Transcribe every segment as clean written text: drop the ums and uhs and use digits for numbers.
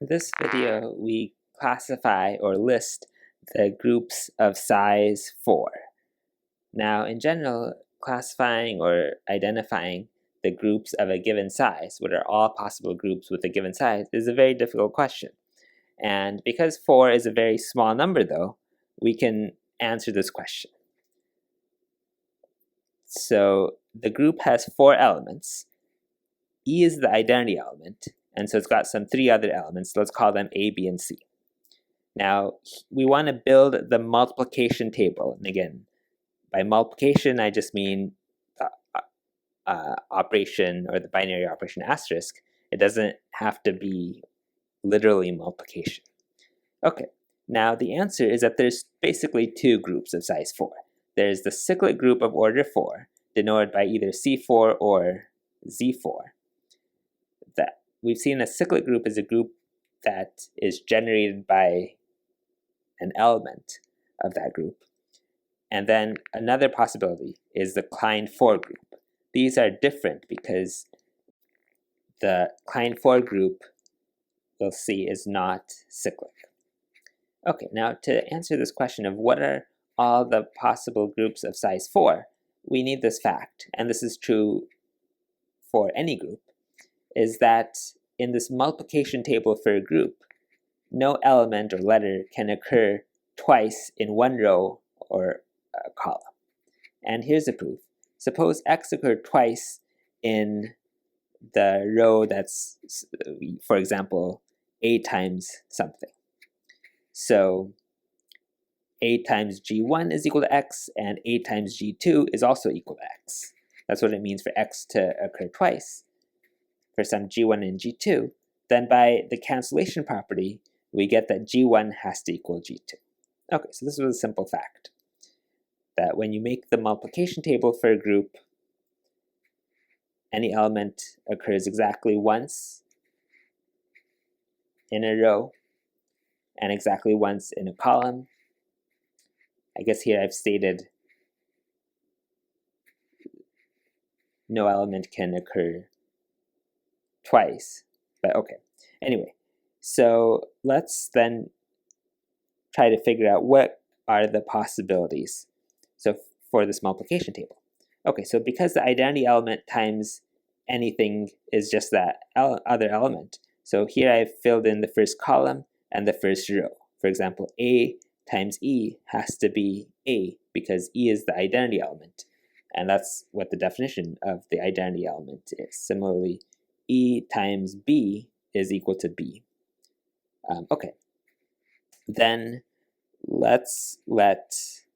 In this video, we classify or list the groups of size 4. Now, in general, classifying or identifying the groups of a given size, what are all possible groups with a given size, is a very difficult question. And because 4 is a very small number, though, we can answer this question. So the group has 4 elements. E is the identity element, and so it's got some 3 other elements. Let's call them A, B, and C. Now, we want to build the multiplication table. And again, by multiplication, I just mean the operation or the binary operation asterisk. It doesn't have to be literally multiplication. Okay, now the answer is that there's basically 2 groups of size 4. There's the cyclic group of order 4, denoted by either C4 or Z4. That we've seen a cyclic group is a group that is generated by an element of that group. And then another possibility is the Klein-4 group. These are different because the Klein-4 group, we'll see, is not cyclic. Okay, now to answer this question of what are all the possible groups of size 4, we need this fact, and this is true for any group, is that in this multiplication table for a group, no element or letter can occur twice in one row or column. And here's the proof. Suppose x occurred twice in the row that's, for example, a times something. So a times g1 is equal to x, and a times g2 is also equal to x. That's what it means for x to occur twice for some g1 and g2. Then by the cancellation property, we get that g1 has to equal g2. Okay, so this was a simple fact, that when you make the multiplication table for a group, any element occurs exactly once in a row and exactly once in a column. I guess here I've stated no element can occur twice, but okay. Anyway, so let's then try to figure out what are the possibilities for this multiplication table. Okay, so because the identity element times anything is just that other element, so here I've filled in the first column and the first row. For example, A times E has to be A because E is the identity element, and that's what the definition of the identity element is. Similarly, E times B is equal to B. Okay, then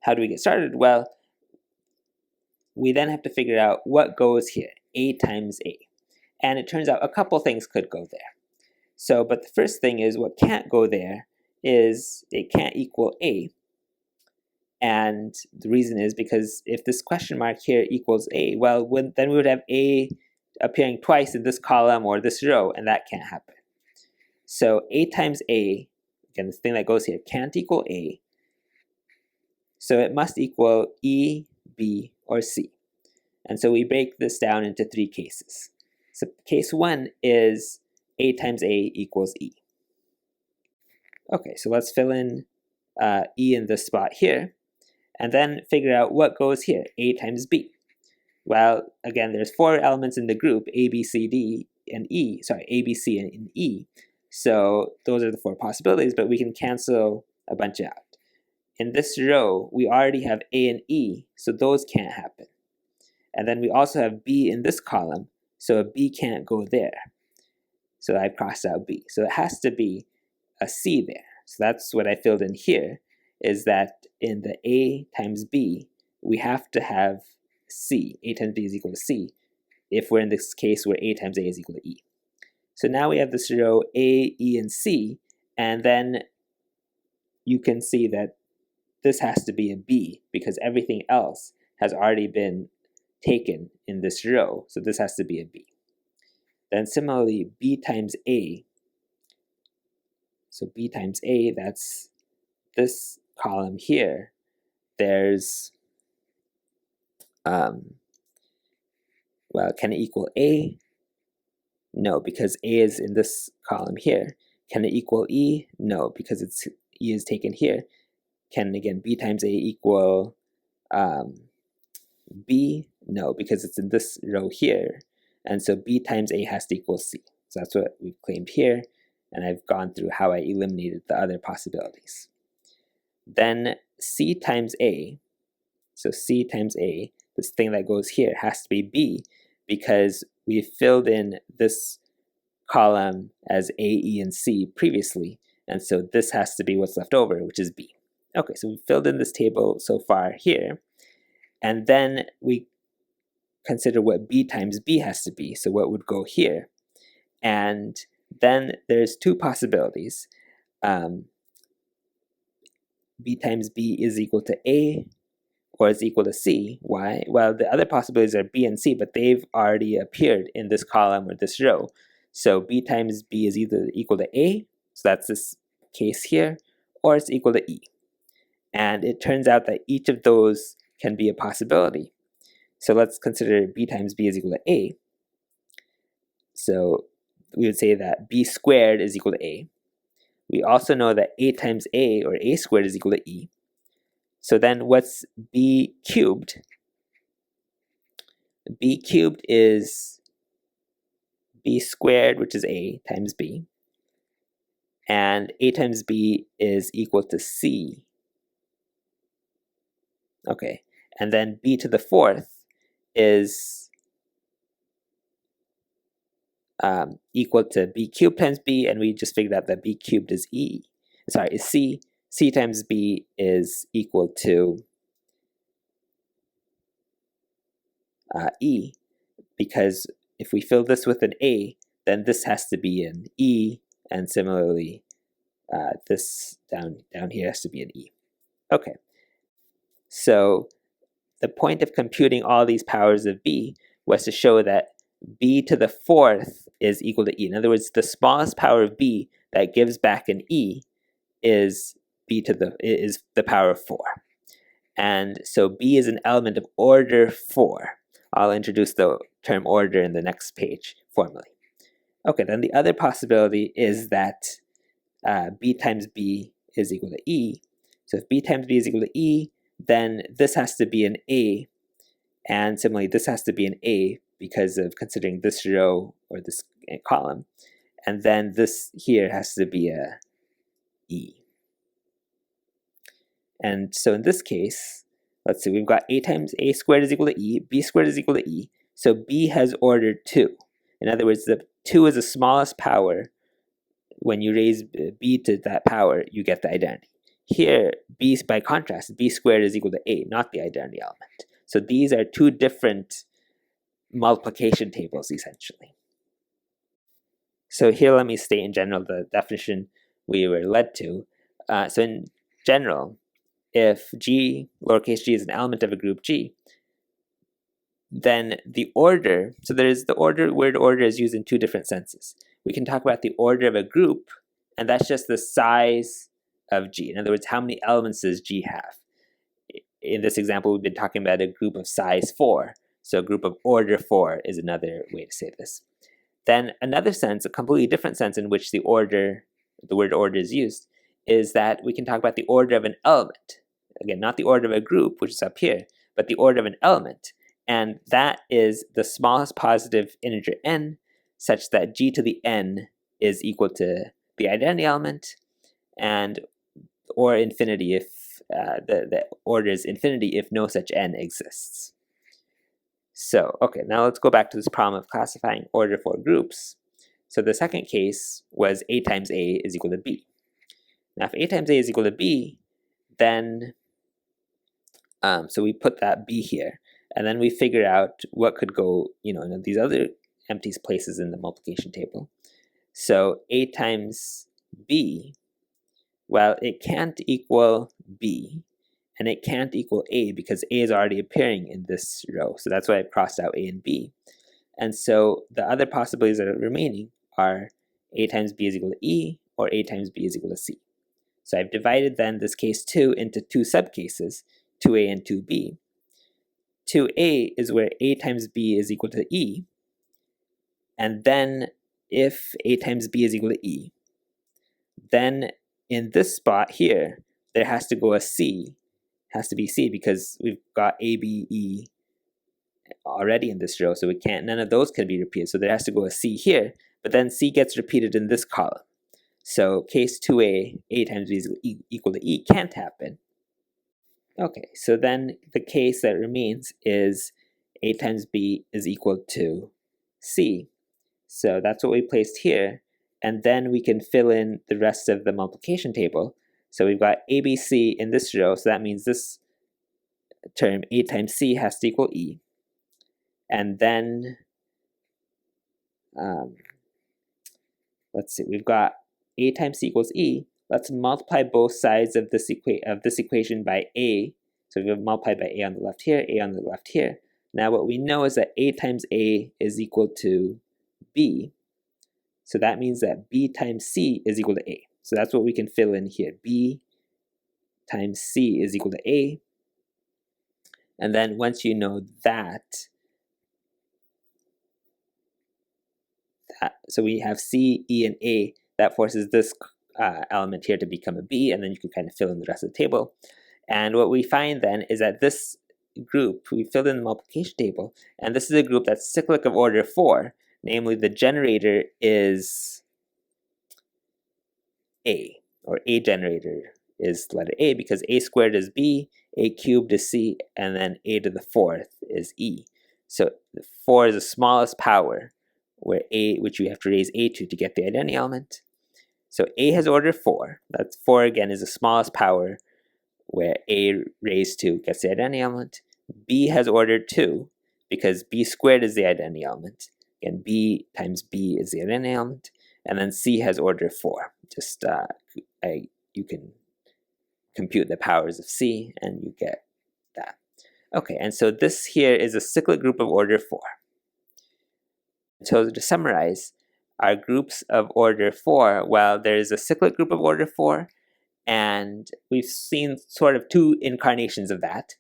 how do we get started? Well, we then have to figure out what goes here, A times A. And it turns out a couple things could go there. So, but the first thing is what can't go there is it can't equal A. And the reason is because if this question mark here equals A, well, then we would have A appearing twice in this column or this row, and that can't happen. So A times A, again, this thing that goes here, can't equal A. So it must equal E, B, or C. And so we break this down into 3 cases. So case 1 is A times A equals E. Okay, so let's fill in E in this spot here, and then figure out what goes here, A times B. Well, again, there's 4 elements in the group, A, B, C, D, and E. Sorry, A, B, C, and E. So those are the 4 possibilities, but we can cancel a bunch out. In this row, we already have A and E, so those can't happen. And then we also have B in this column, so a B can't go there. So I've crossed out B. So it has to be a C there. So that's what I filled in here, is that in the A times B, we have to have C. A times B is equal to C, if we're in this case where A times A is equal to E. So now we have this row A, E, and C, and then you can see that this has to be a B because everything else has already been taken in this row, so this has to be a B. Then similarly, B times A, so B times A, that's this column here. There's, well, can it equal A? No, because A is in this column here. Can it equal E? No, because E is taken here. Can, again, B times A equal B? No, because it's in this row here. And so B times A has to equal C. So that's what we've claimed here. And I've gone through how I eliminated the other possibilities. Then C times A, so C times A, this thing that goes here, has to be B, because we filled in this column as A, E, and C previously, and so this has to be what's left over, which is B. Okay, so we filled in this table so far here, and then we consider what B times B has to be, so what would go here. And then there's two possibilities. B times B is equal to A, or is equal to C. Why? Well, the other possibilities are B and C, but they've already appeared in this column or this row. So B times B is either equal to A, so that's this case here, or it's equal to E. And it turns out that each of those can be a possibility. So let's consider B times B is equal to A. So we would say that B squared is equal to A. We also know that A times A, or A squared, is equal to E. So then what's B cubed? B cubed is B squared, which is A, times B. And A times B is equal to C. Okay, and then B to the fourth is equal to B cubed times B, and we just figured out that B cubed is is C. C times B is equal to E, because if we fill this with an A, then this has to be an E, and similarly, this down here has to be an E. Okay, so the point of computing all these powers of B was to show that B to the fourth is equal to E. In other words, the smallest power of B that gives back an E is the power of 4. And so B is an element of order 4. I'll introduce the term order in the next page formally. Okay, then the other possibility is that B times B is equal to E. So if B times B is equal to E, then this has to be an A, and similarly this has to be an A because of considering this row or this column, and then this here has to be a E. And so in this case, let's see, we've got A times A squared is equal to E, B squared is equal to E, so B has order 2. In other words, the 2 is the smallest power. When you raise B to that power, you get the identity. Here, B, by contrast, B squared is equal to A, not the identity element. So these are two different multiplication tables, essentially. So here, let me state in general the definition we were led to. So in general, if G, lowercase g, is an element of a group G, then the order, so there's the word order is used in two different senses. We can talk about the order of a group, and that's just the size of G. In other words, how many elements does G have? In this example, we've been talking about a group of size 4. So a group of order 4 is another way to say this. Then another sense, a completely different sense in which the word order is used, is that we can talk about the order of an element. Again, not the order of a group, which is up here, but the order of an element. And that is the smallest positive integer n, such that G to the n is equal to the identity element, and or infinity if the order is infinity if no such n exists. So, okay, now let's go back to this problem of classifying order for groups. So the second case was A times A is equal to B. Now if A times A is equal to B, then, so we put that B here, and then we figure out what could go, in these other empty places in the multiplication table. So A times B, well, it can't equal B, and it can't equal A because A is already appearing in this row. So that's why I've crossed out A and B. And so the other possibilities that are remaining are A times B is equal to E, or A times B is equal to C. So I've divided then this case 2 into two subcases, 2A and 2B. 2A is where A times B is equal to E, and then if A times B is equal to E, then in this spot here, there has to go a C, has to be C, because we've got A, B, E already in this row, so we can't, none of those can be repeated, so there has to go a C here, but then C gets repeated in this column. So case 2a, A times B is equal to E, can't happen. Okay, so then the case that remains is A times B is equal to C. So that's what we placed here, and then we can fill in the rest of the multiplication table. So we've got ABC in this row, so that means this term, A times C, has to equal E. And then, let's see, we've got A times C equals E. Let's multiply both sides of this equation by A. So we've multiplied by A on the left here, A on the left here. Now what we know is that A times A is equal to B. So that means that B times C is equal to A. So that's what we can fill in here. B times C is equal to A. And then once you know that, so we have C, E, and A, that forces this element here to become a B, and then you can kind of fill in the rest of the table. And what we find then is that this group, we filled in the multiplication table, and this is a group that's cyclic of order 4, namely the generator is A, or A generator is the letter A, because A squared is B, A cubed is C, and then A to the 4th is E. So 4 is the smallest power, where A, which you have to raise A to get the identity element. So A has order 4. That's 4 again is the smallest power, where A raised 2 gets the identity element. B has order 2, because B squared is the identity element. Again, B times B is the identity element. And then C has order 4. Just you can compute the powers of C, and you get that. Okay, and so this here is a cyclic group of order 4. So to summarize, our groups of order 4, well, there is a cyclic group of order 4, and we've seen sort of 2 incarnations of that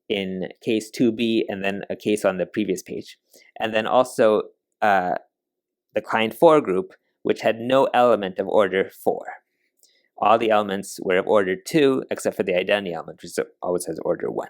in case 2b and then a case on the previous page. And then also the Klein 4 group, which had no element of order 4. All the elements were of order 2 except for the identity element, which always has order 1.